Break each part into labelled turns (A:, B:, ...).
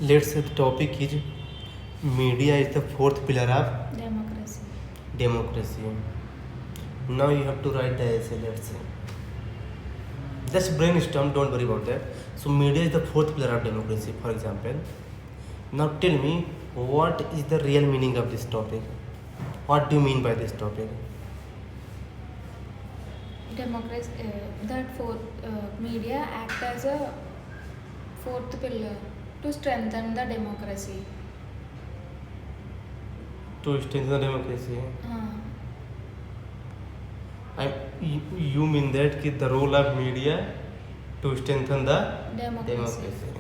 A: Let's say the topic is media is the fourth pillar of
B: Democracy.
A: democracy. Now you have to write the essay, let's say. Just brainstorm, don't worry about that. So media is the fourth pillar of democracy, for example. Now tell me, what is the real meaning of this topic? What do you mean by this topic?
B: Democracy. That fourth media act as a fourth pillar to strengthen the democracy.
A: To strengthen the democracy.
B: Uh,
A: You mean that ki the role of media to strengthen the
B: democracy.
A: democracy.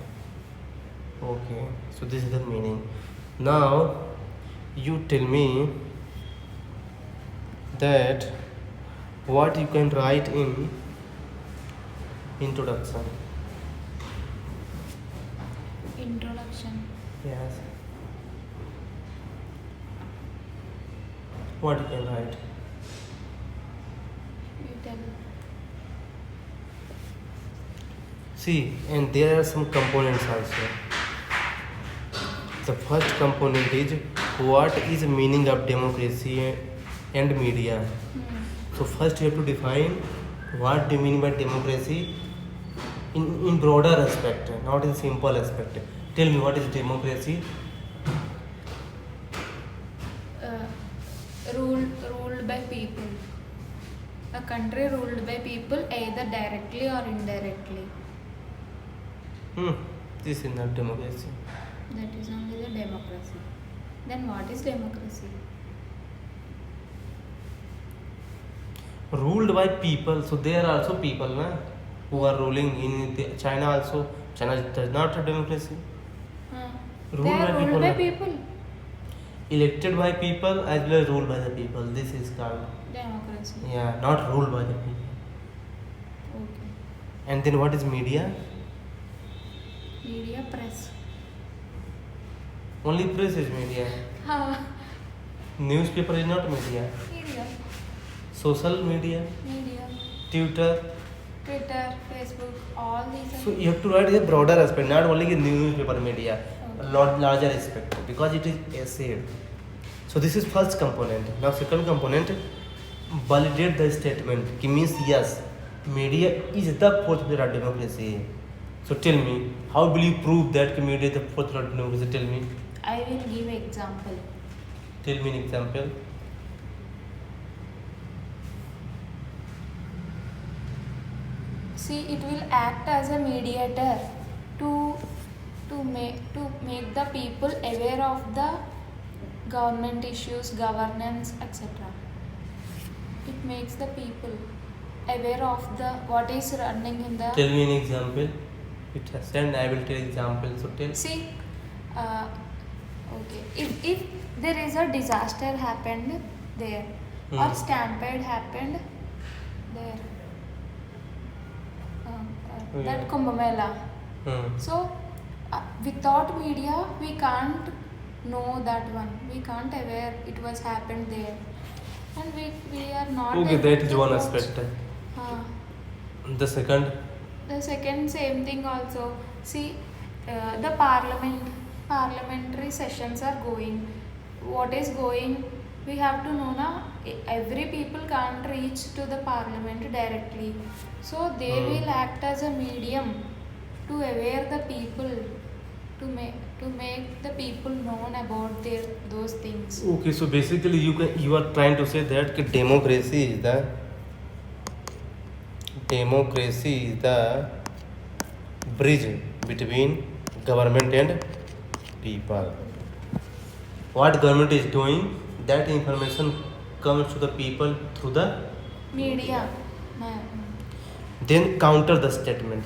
A: Okay, so this is the meaning. Now you tell me that what you can write in introduction.
B: Introduction.
A: Yes. What you can write?
B: You tell.
A: See, and there are some components also. The first component is what is the meaning of democracy and media. So first you have to define what do you mean by democracy in broader aspect, not in simple aspect. Tell me what is democracy?
B: Ruled by people. A country ruled by people either directly or indirectly.
A: This is not democracy.
B: That is only the democracy. Then what is democracy?
A: Ruled by people, so there are also people who are ruling in China also. China does not have democracy.
B: They are ruled by people.
A: Elected by people as well as ruled by the people. This is called
B: Democracy.
A: not ruled by the people.
B: Okay.
A: And then what is media?
B: Media press.
A: Only press is media. Newspaper is not media.
B: Media.
A: Social media,
B: Media.
A: Twitter.
B: Twitter, Facebook, all these.
A: So you have to write a broader aspect, not only in newspaper media, a lot larger aspect because it is essay. So this is first component. Now second component, validate the statement. It means yes, media is the fourth pillar of democracy. So tell me, how will you prove that media is the fourth pillar of democracy? Tell me.
B: I will give example.
A: Tell me an example.
B: See, it will act as a mediator to make the people aware of the government issues, governance, etc. It makes the people aware of the what is running in the.
A: Tell me an example. It has and I will tell example. So tell.
B: See, okay. If there is a disaster happened there or stampede happened there, that Kumbh Mela. So, without media, we can't know that one. We can't aware it was happened there, and we are not.
A: Okay,
B: able
A: that is
B: to
A: one
B: watch.
A: aspect.
B: Uh,
A: The second.
B: the second same thing also. See, the parliamentary sessions are going. What is going? We have to know now. Every people can't reach to the parliament directly, so they will act as a medium to aware the people, to make the people known about those things.
A: Okay, so basically you are trying to say that democracy is the bridge between government and people. What government is doing, that information comes to the people through the
B: Media.
A: then counter the statement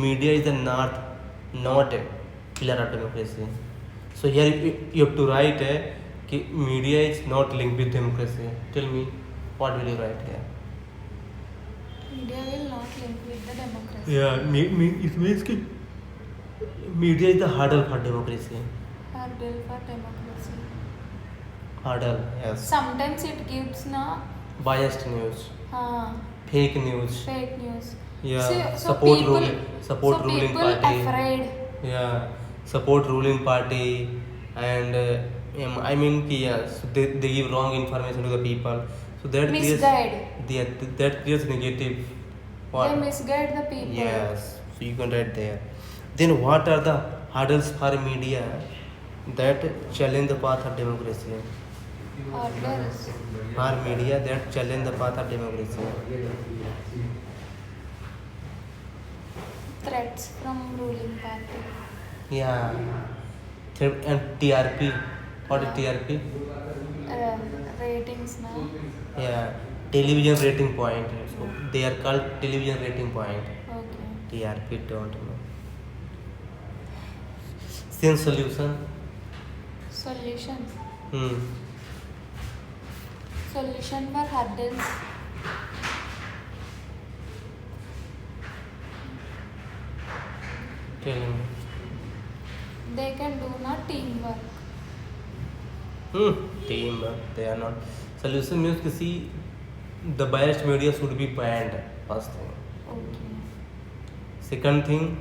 A: media is the not a pillar of democracy. So here you have to write media is not linked with democracy. Tell me, what will you write here?
B: Media will not link with the democracy.
A: It means media is the hurdle for democracy.
B: Hurdle for democracy.
A: Hurdle, yes.
B: Sometimes it gives
A: Biased news, fake news.
B: fake news.
A: Yeah,
B: So
A: support
B: people,
A: ruling, support
B: so
A: ruling
B: people
A: party.
B: afraid.
A: Yeah, support ruling party, and I mean, yes, they give wrong information to the people. So that creates
B: Misguide.
A: that creates negative.
B: They misguide the people.
A: Yes, so you can write there. Then what are the hurdles for media that challenge the path of democracy?
B: Others.
A: For media that challenge the path of democracy.
B: Threats from ruling party.
A: Yeah. And TRP. What is TRP?
B: Ratings now.
A: Yeah. Television rating point. So they are called television rating point.
B: Okay.
A: TRP don't know. Then solution.
B: Solution.
A: Hmm.
B: Solution for hurdles.
A: Tell me.
B: They can do not teamwork.
A: Teamwork. They are not. Solution means to see the biased media should be banned. First thing.
B: Okay.
A: Second thing,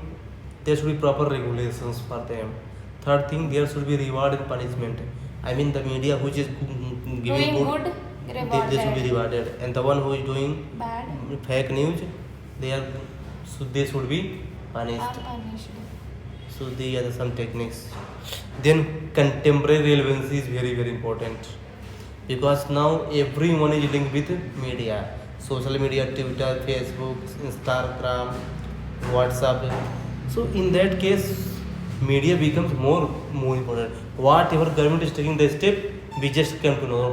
A: there should be proper regulations for them. Third thing, there should be reward and punishment. I mean, the media which is giving
B: Doing good,
A: they should be
B: rewarded.
A: rewarded, and the one who is doing
B: Bad,
A: fake news, they should be punished.
B: are punished.
A: So these are some techniques. Then contemporary relevancy is very very important, because now everyone is linked with media, social media, Twitter, Facebook, Instagram, WhatsApp. So in that case, media becomes more important. Whatever government is taking the step, we just come to know.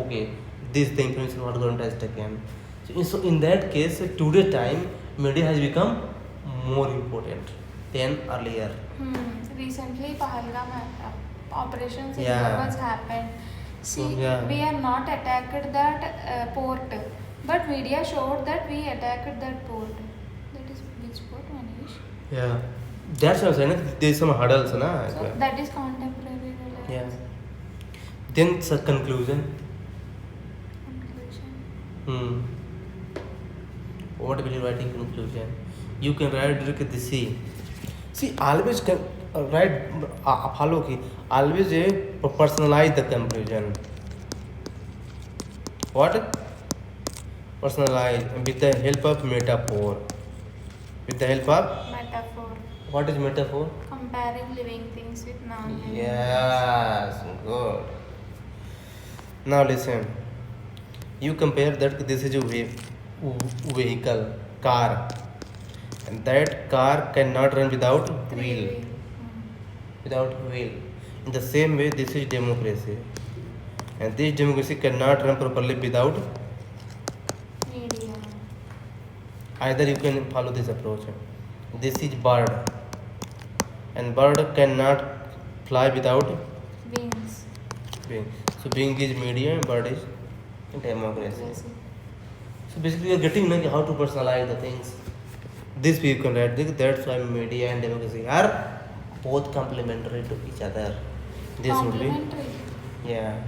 A: Okay. This is the information what government has taken. So in that case, today time, media has become more important than earlier.
B: Recently, Pahalgam Operation Sindoor
A: Yeah.
B: was happened. See,
A: Yeah.
B: we are not attacked that port, but media showed that we attacked that port. That is which port, Manish?
A: Yeah, that's what I'm saying. There is some hurdles, na.
B: So that is contemporary relevance.
A: Yeah. Then conclusion.
B: Conclusion.
A: What will you write in conclusion? You can write like this. See, always write follow ki. Always personalize the conclusion. What? Personalize with the help of metaphor. With the help of
B: Metaphor.
A: what is metaphor?
B: Comparing living things with non-living.
A: Yes, good. Now listen. You compare that this is a vehicle, car, and that car cannot run without wheel. Without wheel. In the same way, this is democracy, and this democracy cannot run properly without.
B: Media.
A: Either you can follow this approach. This is bird, and bird cannot fly without
B: Wings.
A: wing. So wing is media, and bird is democracy.
B: Democracy.
A: So basically, you're getting like how to personalize the things. This we can write. That's why media and democracy are both complementary to each other. This would be
B: Complementary.
A: yeah.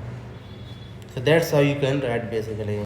A: So that's how you can write basically.